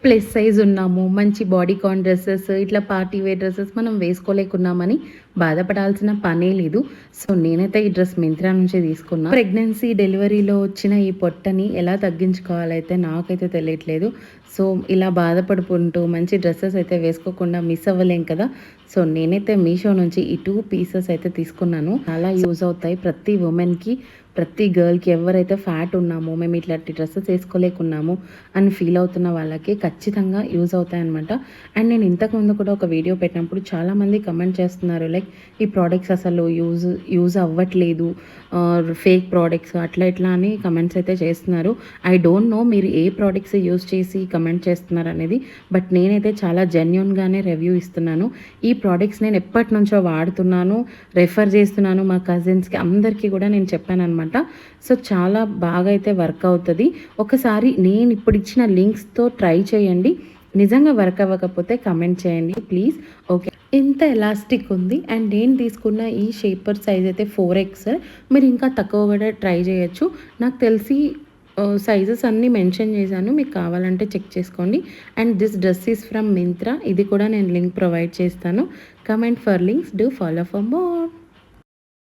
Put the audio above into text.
Plus size ఉన్నాము, మంచి bodycon dresses, ఇట్లా పార్టీ వేర్ డ్రెసెస్ మనం వేసుకోలేకున్నామని బాధపడాల్సిన పనే లేదు. సో, నేనైతే ఈ డ్రెస్ మింత్రా నుంచే తీసుకున్నా. ప్రెగ్నెన్సీ, డెలివరీలో వచ్చిన ఈ పొట్టని ఎలా తగ్గించుకోవాలైతే నాకైతే తెలియట్లేదు. సో, ఇలా బాధపడుకుంటూ మంచి డ్రెసెస్ అయితే వేసుకోకుండా మిస్ అవ్వలేం కదా! సో, నేనైతే మీషో నుంచి ఈ 2 పీసెస్ అయితే తీసుకున్నాను. చాలా యూజ్ అవుతాయి ప్రతి వుమెన్‌కి, ప్రతి గర్ల్‌కి ఎవరైతే ఫ్యాట్ ఉన్నామో, మేము ఇట్లాంటి డ్రెసెస్ వేసుకోలేకున్నాము అని ఫీల్ అవుతున్న వాళ్ళకి ఖచ్చితంగా యూజ్ అవుతాయన్నమాట. అండ్ నేను ఇంతకుముందు కూడా ఒక వీడియో పెట్టినప్పుడు చాలామంది కమెంట్ చేస్తున్నారు, లైక్ ఈ ప్రోడక్ట్స్ అసలు యూజ్ అవ్వట్లేదు, ఫేక్ ప్రోడక్ట్స్ అట్లా ఇట్లా అని కమెంట్స్ అయితే చేస్తున్నారు. ఐ డోంట్ నో మీరు ఏ ప్రోడక్ట్స్ యూజ్ చేసి కమెంట్ చేస్తున్నారు అనేది, బట్ నేనైతే చాలా జెన్యూన్గానే రివ్యూ ఇస్తున్నాను. ఈ ప్రోడక్ట్స్ నేను ఎప్పటి నుంచో వాడుతున్నాను, రెఫర్ చేస్తున్నాను మా కజిన్స్కి అందరికీ కూడా నేను చెప్పానన్నమాట. సో, చాలా బాగా అయితే వర్క్ అవుతుంది. ఒకసారి నేను ఇప్పుడు ఇచ్చిన లింక్స్తో ట్రై చేయండి. నిజంగా వర్క్ అవ్వకపోతే కమెంట్ చేయండి ప్లీజ్. ఓకే, ఇంత ఎలాస్టిక్ ఉంది అండ్ నేను తీసుకున్న ఈ షేపర్ సైజ్ అయితే 4XL. మీరు ఇంకా తక్కువ కూడా ట్రై చేయొచ్చు. నాకు తెలిసి సైజెస్ అన్నీ మెన్షన్ చేశాను, మీకు కావాలంటే చెక్ చేసుకోండి. And this dress is from Myntra. ఇది కూడా నేను లింక్ ప్రొవైడ్ చేస్తాను. Comment for links, do follow for more.